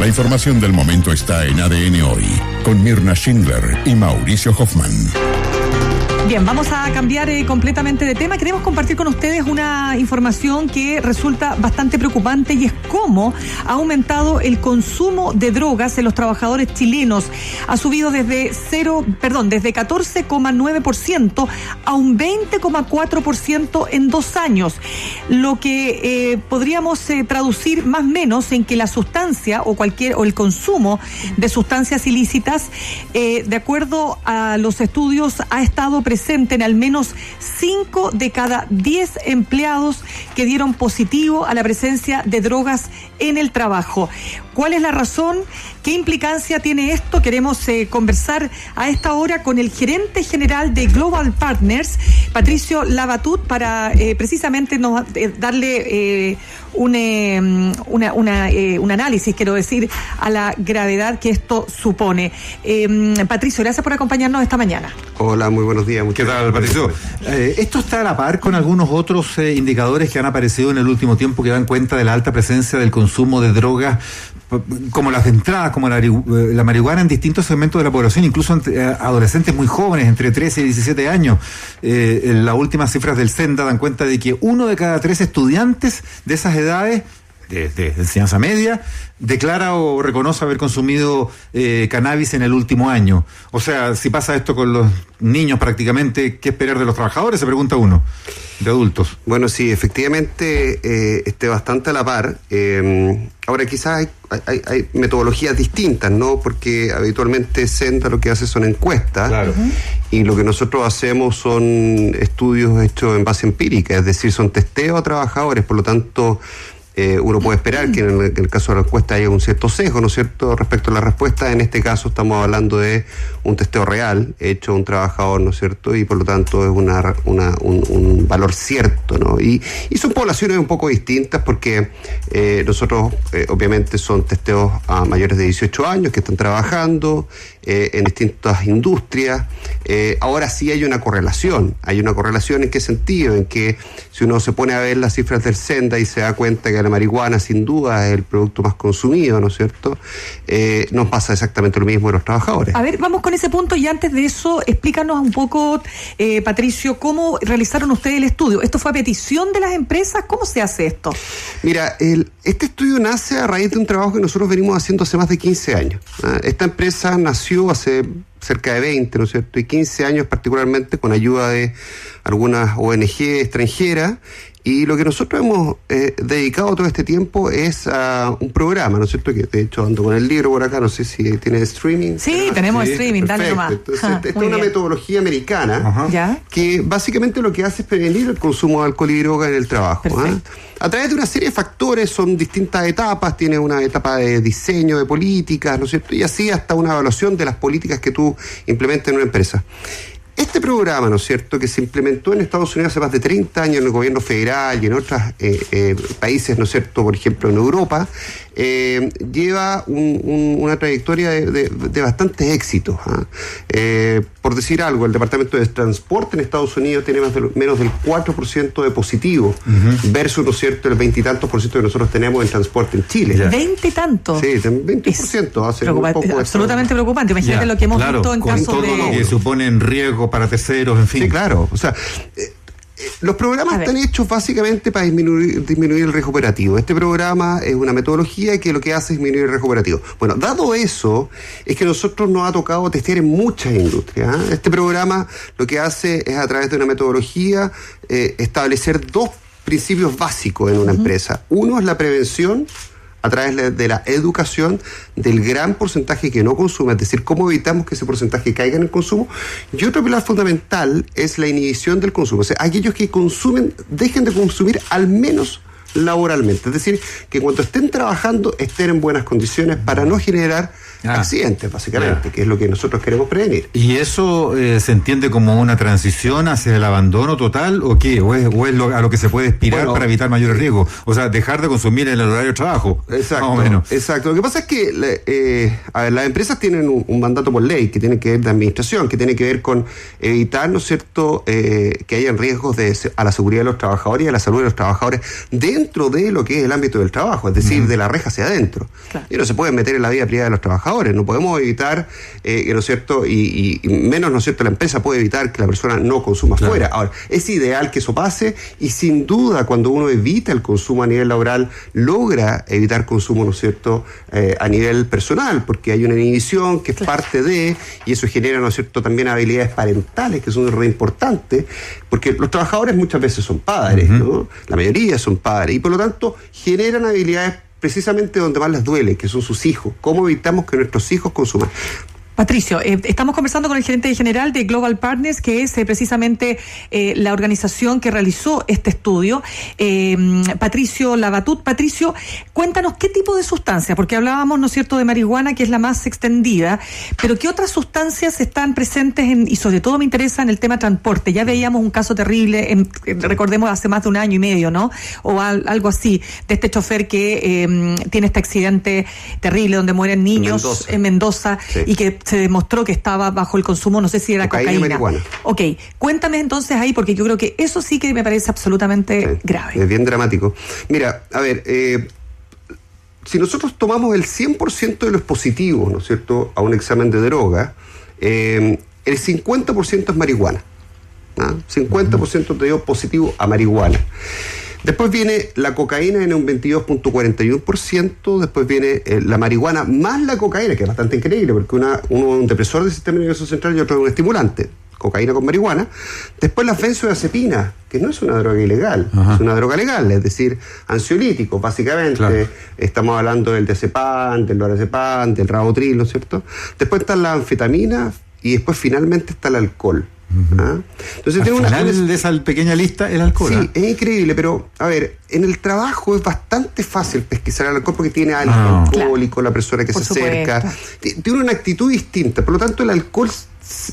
La información del momento está en ADN Hoy, con Mirna Schindler y Mauricio Hoffman. Bien, vamos a cambiar completamente de tema. Queremos compartir con ustedes una información que resulta bastante preocupante y es cómo ha aumentado el consumo de drogas en los trabajadores chilenos. Ha subido desde 14,9% a un 20,4% en 2 años, lo que podríamos traducir más o menos en que la sustancia o el consumo de sustancias ilícitas, de acuerdo a los estudios, ha estado presente en al menos 5 de cada 10 empleados que dieron positivo a la presencia de drogas en el trabajo. ¿Cuál es la razón? ¿Qué implicancia tiene esto? Queremos conversar a esta hora con el gerente general de Global Partners, Patricio Labatut, para precisamente darle un análisis, quiero decir, a la gravedad que esto supone. Patricio, gracias por acompañarnos esta mañana. Hola, muy buenos días. ¿Qué tal, Patricio? Esto está a la par con algunos otros indicadores que han aparecido en el último tiempo que dan cuenta de la alta presencia del consumo de drogas, como las de entrada, como la marihuana en distintos segmentos de la población, incluso entre adolescentes muy jóvenes, entre 13 y 17 años. Las últimas cifras del CENDA dan cuenta de que 1 de cada 3 estudiantes de esas edades, de enseñanza media, declara o reconoce haber consumido cannabis en el último año. O sea, si pasa esto con los niños prácticamente, ¿qué esperar de los trabajadores? Se pregunta uno, de adultos. Bueno, sí, efectivamente esté bastante a la par. Ahora quizás hay metodologías distintas, ¿no? Porque habitualmente Senda lo que hace son encuestas. Claro. Y lo que nosotros hacemos son estudios hechos en base empírica, es decir, son testeos a trabajadores, por lo tanto uno puede esperar que en el caso de la encuesta haya un cierto sesgo, ¿no es cierto?, respecto a la respuesta. En este caso estamos hablando de un testeo real hecho a un trabajador, ¿no es cierto?, y por lo tanto es un valor cierto, ¿no? Y son poblaciones un poco distintas porque nosotros obviamente son testeos a mayores de 18 años que están trabajando en distintas industrias. Ahora sí hay una correlación. ¿Hay una correlación en qué sentido? En que si uno se pone a ver las cifras del Senda y se da cuenta que la marihuana sin duda es el producto más consumido, ¿no es cierto?, nos pasa exactamente lo mismo en los trabajadores. A ver, vamos con ese punto y antes de eso, explícanos un poco, Patricio, ¿cómo realizaron ustedes el estudio? ¿Esto fue a petición de las empresas? ¿Cómo se hace esto? Mira, este estudio nace a raíz de un trabajo que nosotros venimos haciendo hace más de 15 años. Esta empresa nació hace cerca de 20, ¿no es cierto?, y 15 años particularmente con ayuda de algunas ONG extranjeras. Y lo que nosotros hemos dedicado todo este tiempo es a un programa, ¿no es cierto?, que de hecho ando con el libro por acá, no sé si tiene streaming. Sí, tenemos streaming, dale nomás. Entonces, esta es una metodología americana. ¿Ya? Que básicamente lo que hace es prevenir el consumo de alcohol y droga en el trabajo. A través de una serie de factores, son distintas etapas, tiene una etapa de diseño de políticas, ¿no es cierto?, y así hasta una evaluación de las políticas que tú implementas en una empresa. Este programa, ¿no es cierto?, que se implementó en Estados Unidos hace más de 30 años en el gobierno federal y en otros países, ¿no es cierto?, por ejemplo en Europa, lleva una trayectoria de bastantes éxitos. Por decir algo, el Departamento de Transporte en Estados Unidos tiene menos del 4% de positivo, versus, ¿no es cierto?, el 20 y tantos % que nosotros tenemos en transporte en Chile. ¿20 y tantos? Sí, 20%. Hace un poco absolutamente preocupante. Imagínate lo que hemos visto en casos todo lo que supone en riesgo para terceros, en fin. Sí, claro. O sea, los programas están hechos básicamente para disminuir el riesgo operativo. Este programa es una metodología que lo que hace es disminuir el riesgo operativo. Bueno, dado eso, es que nosotros nos ha tocado testear en muchas industrias. Este programa lo que hace es, a través de una metodología, establecer 2 principios básicos en una empresa. Uno es la prevención, a través de la educación del gran porcentaje que no consume, es decir, cómo evitamos que ese porcentaje caiga en el consumo. Y otro pilar fundamental es la inhibición del consumo. O sea, aquellos que consumen, dejen de consumir al menos laboralmente. Es decir, que cuando estén trabajando estén en buenas condiciones para no generar accidentes, básicamente, que es lo que nosotros queremos prevenir. ¿Y eso se entiende como una transición hacia el abandono total o qué? ¿O es a lo que se puede aspirar para evitar mayores riesgos? O sea, dejar de consumir en el horario de trabajo. Exacto, más o menos. Exacto. Lo que pasa es que las empresas tienen un mandato por ley que tiene que ver de administración, que tiene que ver con evitar, ¿no es cierto?, que hayan riesgos a la seguridad de los trabajadores y a la salud de los trabajadores dentro dentro de lo que es el ámbito del trabajo, es decir, de la reja hacia adentro. Claro. Y no se pueden meter en la vida privada de los trabajadores, no podemos evitar, ¿no es cierto? Y menos, ¿no es cierto?, la empresa puede evitar que la persona no consuma fuera. Ahora, es ideal que eso pase y sin duda cuando uno evita el consumo a nivel laboral, logra evitar consumo, ¿no es cierto?, a nivel personal, porque hay una inhibición que es parte de, y eso genera, ¿no es cierto?, también habilidades parentales que son re importantes, porque los trabajadores muchas veces son padres, ¿no? La mayoría son padres, y por lo tanto generan habilidades precisamente donde más les duele, que son sus hijos. ¿Cómo evitamos que nuestros hijos consuman? Patricio, estamos conversando con el gerente general de Global Partners, que es precisamente la organización que realizó este estudio, Patricio Labatut. Patricio, cuéntanos qué tipo de sustancias, porque hablábamos, ¿no es cierto?, de marihuana, que es la más extendida, pero qué otras sustancias están presentes y sobre todo me interesa en el tema transporte. Ya veíamos un caso terrible, recordemos hace más de un año y medio, ¿no?, o algo así, de este chofer que tiene este accidente terrible donde mueren niños en Mendoza sí. Y que se demostró que estaba bajo el consumo, no sé si era cocaína. Y marihuana. Ok, cuéntame entonces ahí, porque yo creo que eso sí que me parece absolutamente grave. Es bien dramático. Mira, a ver, si nosotros tomamos el 100% de los positivos, ¿no es cierto?, a un examen de droga, el 50% es marihuana. 50% te dio positivo a marihuana. Después viene la cocaína en un 22.41%, después viene la marihuana más la cocaína, que es bastante increíble, porque uno es un depresor del sistema nervioso central y otro es un estimulante, cocaína con marihuana. Después las benzodiazepinas, que no es una droga ilegal, es una droga legal, es decir, ansiolítico, básicamente. Claro. Estamos hablando del diazepam, del lorazepam, del rabotril, ¿no es cierto? Después están las anfetaminas y después finalmente está el alcohol. Entonces tengo final de esa pequeña lista el alcohol. Sí, es increíble, pero a ver, en el trabajo es bastante fácil pesquisar el alcohol porque tiene algo alcohólico, claro. La persona que por se acerca tiene una actitud distinta, por lo tanto el alcohol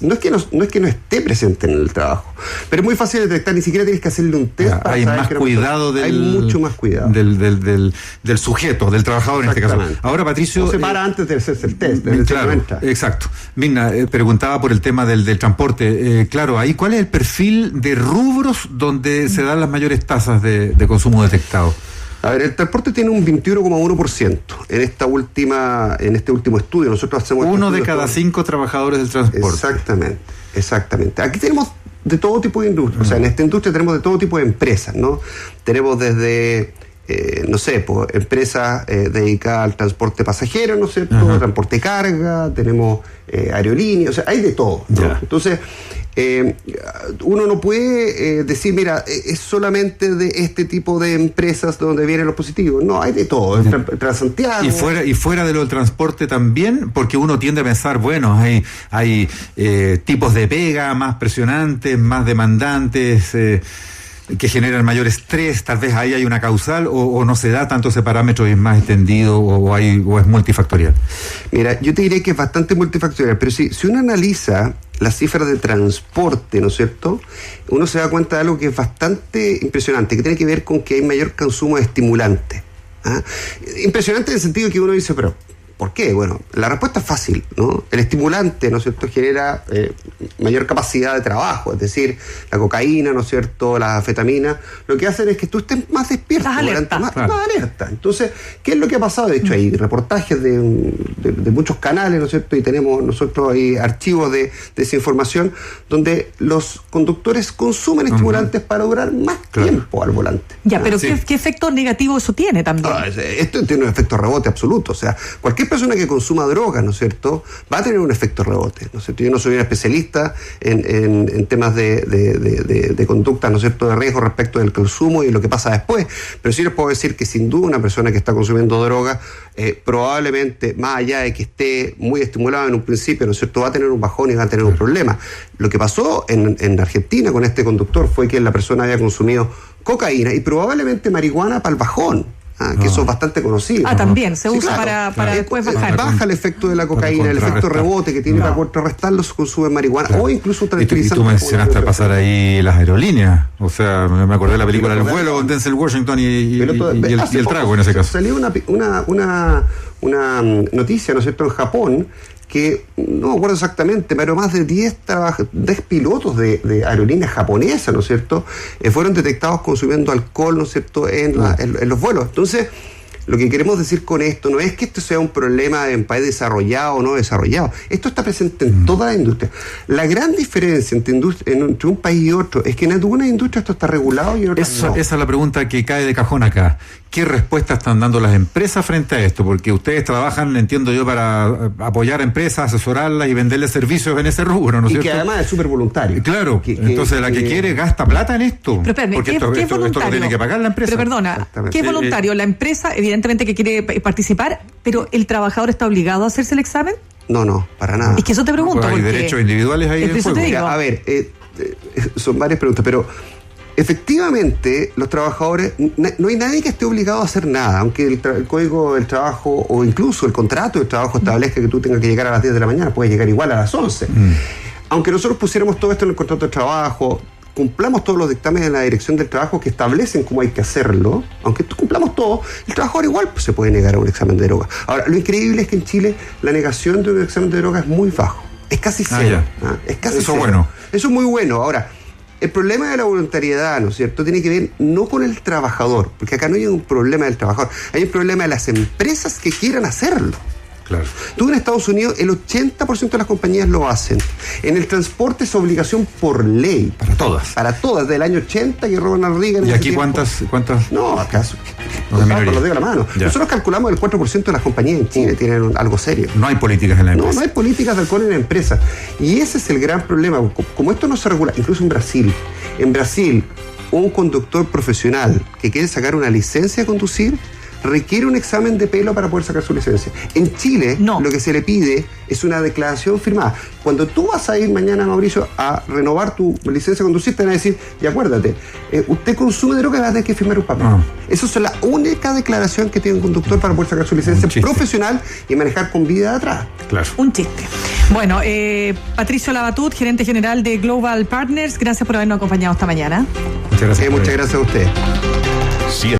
no es que no esté presente en el trabajo, pero es muy fácil de detectar, ni siquiera tienes que hacerle un test para hay saber más cuidado hay mucho más cuidado del sujeto, del trabajador en este caso. Ahora, Patricio, no se para antes de hacerse el test, claro, exacto. Mirna, preguntaba por el tema del transporte, claro, ahí ¿cuál es el perfil de rubros donde se dan las mayores tasas de consumo detectado? A ver, el transporte tiene un 21,1% en este último estudio. Nosotros hacemos uno de cada 5 trabajadores del transporte. Exactamente. Aquí tenemos de todo tipo de industria. O sea, en esta industria tenemos de todo tipo de empresas, ¿no? Tenemos desde empresas dedicadas al transporte pasajero, ¿no es cierto? Transporte de carga, tenemos aerolíneas, o sea, hay de todo, ¿no? Entonces, uno no puede decir, mira, es solamente de este tipo de empresas donde vienen los positivos. No, hay de todo. Transantiago. Y fuera de lo del transporte también, porque uno tiende a pensar, bueno, hay tipos de pega más presionantes, más demandantes, que generan mayor estrés, tal vez ahí hay una causal o no se da tanto ese parámetro y es más extendido o es multifactorial. Mira, yo te diré que es bastante multifactorial, pero si uno analiza las cifras de transporte, ¿no es cierto?, uno se da cuenta de algo que es bastante impresionante, que tiene que ver con que hay mayor consumo de estimulantes. Impresionante en el sentido que uno dice, pero ¿por qué? Bueno, la respuesta es fácil, ¿no? El estimulante, ¿no es cierto?, genera mayor capacidad de trabajo, es decir, la cocaína, ¿no es cierto?, las anfetaminas, lo que hacen es que tú estés más despierto, más alerta. Entonces, ¿qué es lo que ha pasado? De hecho, hay reportajes de muchos canales, ¿no es cierto?, y tenemos nosotros ahí archivos de esa información, donde los conductores consumen estimulantes para durar más tiempo al volante. Ya, pero ¿qué efecto negativo eso tiene también? Esto tiene un efecto rebote absoluto, o sea, cualquier persona que consuma drogas, ¿no es cierto?, va a tener un efecto rebote, ¿no es cierto? Yo no soy un especialista en temas de conducta, ¿no es cierto?, de riesgo respecto del consumo y lo que pasa después, pero sí les puedo decir que sin duda una persona que está consumiendo drogas probablemente, más allá de que esté muy estimulado en un principio, ¿no es cierto?, va a tener un bajón y va a tener un problema. Lo que pasó en Argentina con este conductor fue que la persona había consumido cocaína y probablemente marihuana para el bajón. Que eso es bastante conocido. También se usa para después bajar. Baja el efecto de la cocaína, el efecto rebote que tiene para contrarrestar los consumos de marihuana o incluso tranquilizantes. Y tú mencionaste al pasar ahí las aerolíneas. O sea, me acordé de la película El vuelo con Denzel Washington y el trago en ese caso. Salió una noticia, ¿no es cierto?, en Japón, que, no me acuerdo exactamente, pero más de 10 pilotos de aerolíneas japonesas, ¿no es cierto?, fueron detectados consumiendo alcohol, ¿no es cierto?, en los vuelos. Entonces, lo que queremos decir con esto no es que esto sea un problema en país desarrollado o no desarrollado. Esto está presente en toda la industria. La gran diferencia entre un país y otro es que en algunas industrias esto está regulado y en otras no. Esa es la pregunta que cae de cajón acá. ¿Qué respuesta están dando las empresas frente a esto? Porque ustedes trabajan, entiendo yo, para apoyar a empresas, asesorarlas y venderles servicios en ese rubro, ¿no es cierto? Y que además es súper voluntario. Claro, entonces la que quiere gasta plata en esto. Pero espérame, porque ¿qué es voluntario? Esto lo tiene que pagar la empresa. Pero perdona, ¿qué es voluntario? La empresa, evidentemente, que quiere participar, pero ¿el trabajador está obligado a hacerse el examen? No, para nada. Es que eso te pregunto. Pues hay derechos individuales ahí en juego. A ver, son varias preguntas, pero efectivamente los trabajadores, no hay nadie que esté obligado a hacer nada, aunque el Código del Trabajo o incluso el contrato del trabajo establezca que tú tengas que llegar a las 10 de la mañana, puedes llegar igual a las 11. Aunque nosotros pusiéramos todo esto en el contrato de trabajo, cumplamos todos los dictámenes de la Dirección del Trabajo que establecen cómo hay que hacerlo, aunque cumplamos todo, el trabajador igual se puede negar a un examen de droga. Ahora, lo increíble es que en Chile la negación de un examen de droga es muy bajo, es casi cero. Es casi eso cero. Bueno. Eso es muy bueno. Ahora, el problema de la voluntariedad, ¿no es cierto?, tiene que ver no con el trabajador, porque acá no hay un problema del trabajador, hay un problema de las empresas que quieran hacerlo. Claro. Tú en Estados Unidos, el 80% de las compañías lo hacen. En el transporte es obligación por ley. Para todas. Para todas, del año 80 que Ronald Reagan. ¿Y aquí cuántas? No, acaso. Por los dedos a la mano. Ya. Nosotros calculamos el 4% de las compañías en Chile tienen algo serio. No hay políticas en la empresa. No hay políticas de alcohol en la empresa. Y ese es el gran problema. Como esto no se regula, incluso en Brasil, un conductor profesional que quiere sacar una licencia de conducir requiere un examen de pelo para poder sacar su licencia. En Chile, lo que se le pide es una declaración firmada. Cuando tú vas a ir mañana, Mauricio, a renovar tu licencia de conducir, te van a decir, y acuérdate, usted consume droga y va a tener que firmar un papel. Esa es la única declaración que tiene un conductor para poder sacar su licencia profesional y manejar con vida de atrás. Claro. Un chiste. Bueno, Patricio Labatut, gerente general de Global Partners, gracias por habernos acompañado esta mañana. Muchas gracias. Muchas gracias a usted.